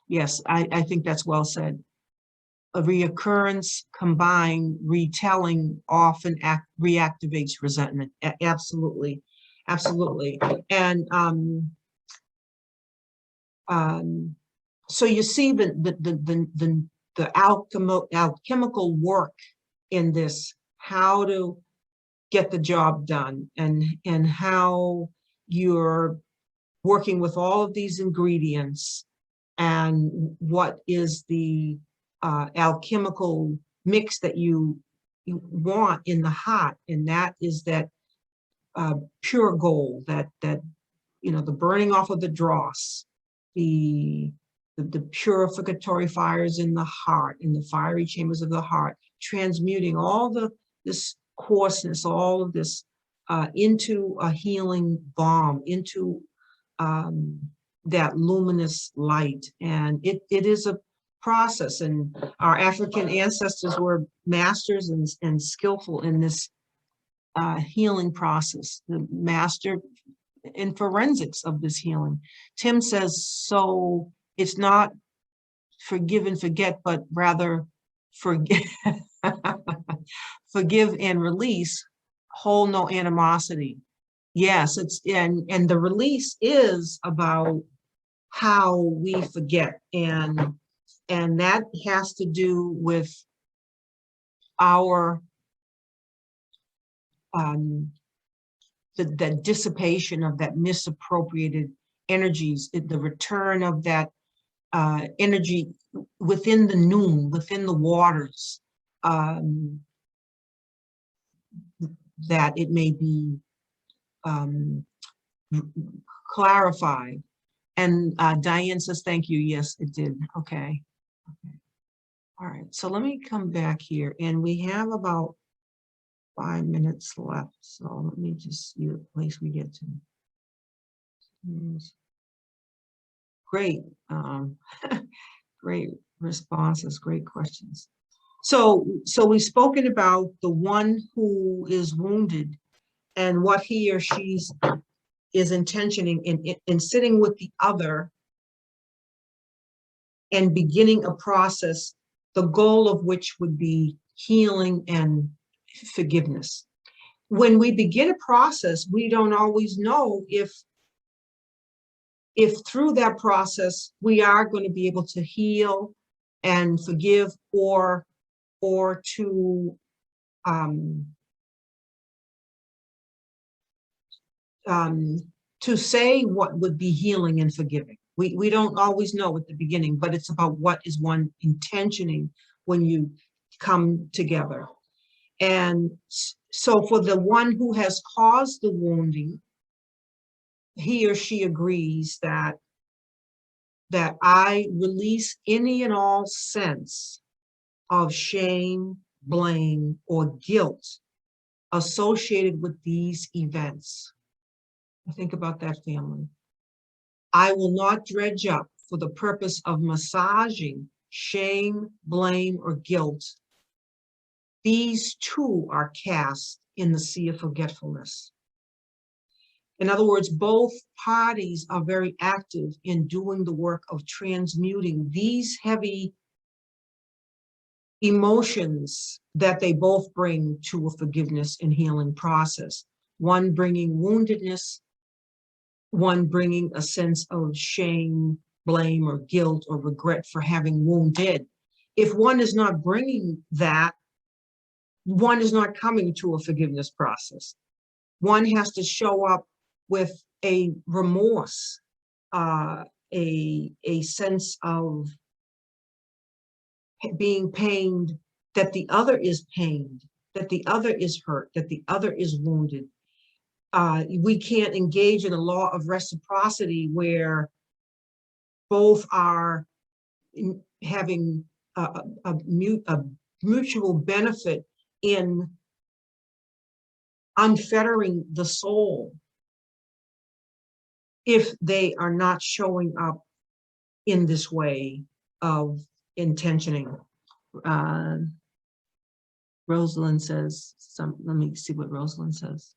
S1: yes, I think that's well said. a reoccurrence combined retelling often reactivates resentment. Absolutely, absolutely. And so you see the alchemical work in this, how to get the job done, and how you're working with all of these ingredients, and what is the alchemical mix that you want in the heart, and that is that pure gold, that the burning off of the dross, the purificatory fires in the heart, in the fiery chambers of the heart, transmuting all this coarseness, all of this into a healing balm, into that luminous light. And it is a process, and our African ancestors were masters and skillful in this healing process, the master in forensics of this healing. Tim says, so it's not forgive and forget, but rather forgive, forgive and release, hold no animosity. Yes, and the release is about how we forget, and that has to do with our the dissipation of that misappropriated energies, the return of that energy within the noon, within the waters, that it may be clarified. And Diane says, thank you. Yes, it did. Okay. All right. So let me come back here, and we have about 5 minutes left. So let me just see the place we get to. Great. Great responses, great questions. So we've spoken about the one who is wounded and what he or she is intentioning in sitting with the other and beginning a process, the goal of which would be healing and forgiveness. When we begin a process, we don't always know if through that process we are going to be able to heal and forgive, or to say what would be healing and forgiving. We don't always know at the beginning, but it's about what is one intentioning when you come together. And so for the one who has caused the wounding, he or she agrees that I release any and all sense of shame, blame, or guilt associated with these events. Think about that, family. I will not dredge up for the purpose of massaging shame, blame, or guilt. These too are cast in the sea of forgetfulness. In other words, both parties are very active in doing the work of transmuting these heavy emotions that they both bring to a forgiveness and healing process. One bringing woundedness, one bringing a sense of shame, blame, or guilt, or regret for having wounded. If one is not bringing that, one is not coming to a forgiveness process. One has to show up with a remorse, a sense of being pained, that the other is pained, that the other is hurt, that the other is wounded. We can't engage in a law of reciprocity where both are having a mutual benefit in unfettering the soul if they are not showing up in this way of intentioning. Rosalind says, let me see what Rosalind says.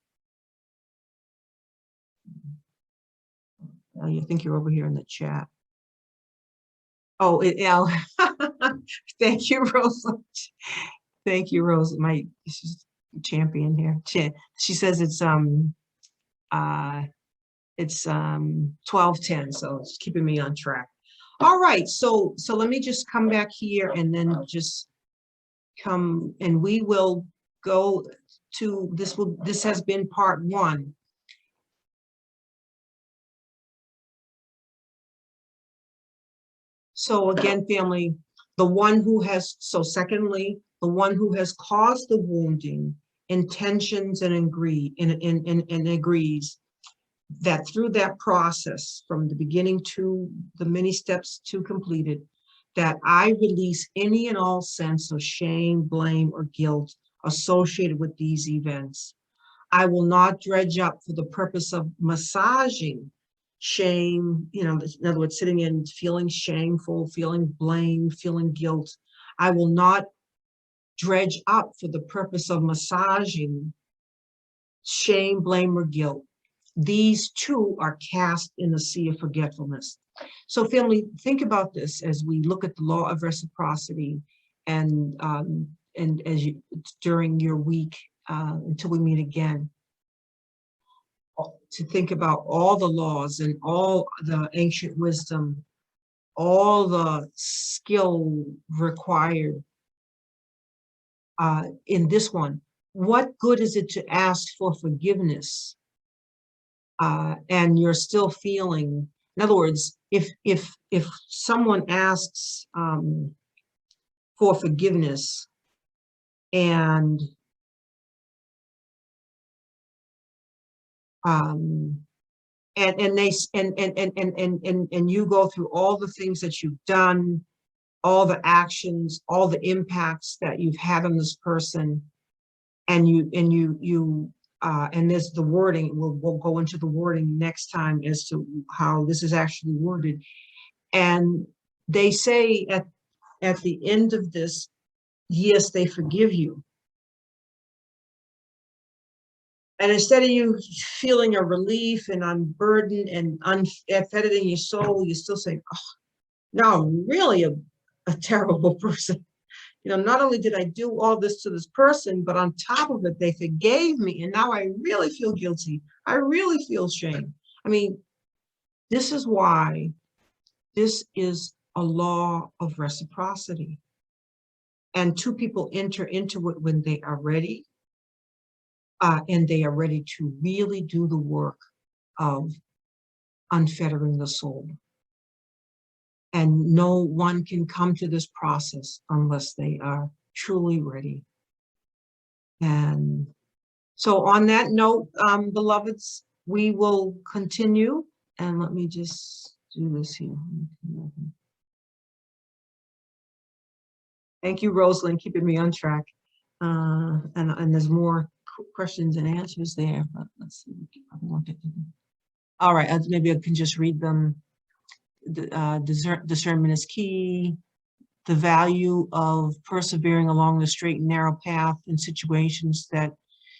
S1: I think you're over here in the chat. Oh, Thank you, Rosalind. Thank you, Rose. She's a champion here. She says it's 12:10, so it's keeping me on track. All right, so let me just come back here and then just come, and we will go to this has been part 1. So again, family, secondly, the one who has caused the wounding intentions and agrees that through that process, from the beginning to the many steps to completed, that I release any and all sense of shame, blame, or guilt associated with these events. I will not dredge up for the purpose of massaging shame, in other words, sitting in feeling shameful, feeling blame, feeling guilt. I will not dredge up for the purpose of massaging shame, blame, or guilt. These too are cast in the sea of forgetfulness. So family, think about this as we look at the law of reciprocity and as you during your week until we meet again, to think about all the laws and all the ancient wisdom, all the skill required in this one. What good is it to ask for forgiveness and you're still feeling, in other words, if someone asks for forgiveness and you go through all the things that you've done, all the actions, all the impacts that you've had on this person, and there's the wording. We'll go into the wording next time as to how this is actually worded. And they say at the end of this, yes, they forgive you. And instead of you feeling a relief and unburdened and unfettered in your soul, you still say, oh, no, I'm really a terrible person. Not only did I do all this to this person, but on top of it, they forgave me. And now I really feel guilty. I really feel shame. I mean, this is why this is a law of reciprocity. And two people enter into it when they are ready. And they are ready to really do the work of unfettering the soul. And no one can come to this process unless they are truly ready. And so on that note, beloveds, we will continue. And let me just do this here. Thank you, Rosalind, keeping me on track. And there's more questions and answers there, but let's see. All right, maybe I can just read them. Discernment is key. The value of persevering along the straight and narrow path in situations that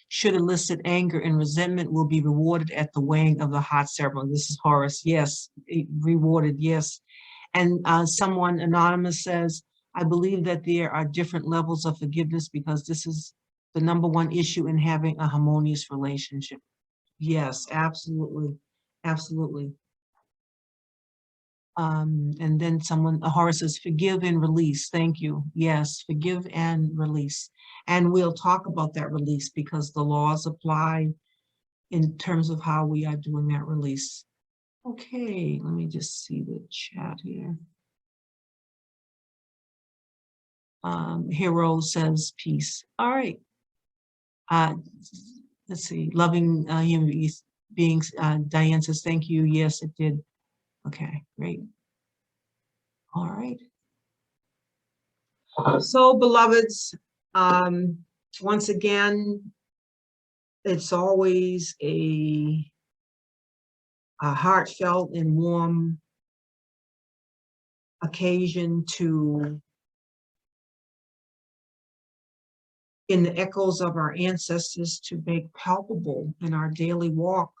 S1: should elicit anger and resentment will be rewarded at the weighing of the heart ceremony. This is Horace. Yes, rewarded, yes. And someone anonymous says, I believe that there are different levels of forgiveness because this is the #1 issue in having a harmonious relationship. Yes, absolutely, absolutely. And then Horace says, forgive and release. Thank you. Yes, forgive and release. And we'll talk about that release because the laws apply in terms of how we are doing that release. Okay, let me just see the chat here. Hero says peace. All right. Let's see, loving human beings. Diane says, thank you. Yes, it did. Okay, great. All right. So, beloveds, once again, it's always a heartfelt and warm occasion to, in the echoes of our ancestors, to make palpable in our daily walk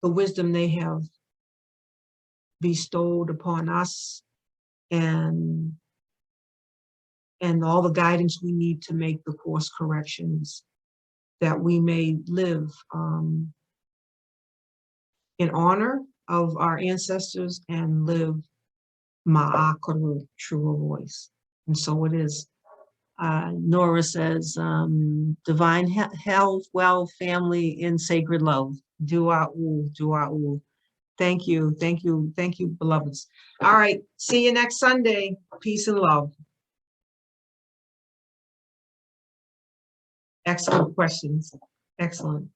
S1: the wisdom they have bestowed upon us and and all the guidance we need to make the course corrections, that we may live in honor of our ancestors and live Ma'akaru, true voice. And so it is. Nora says, divine health, wealth, family, in sacred love. Dua'u, dua'u. Thank you, thank you, thank you, beloveds. All right, see you next Sunday. Peace and love. Excellent questions. Excellent.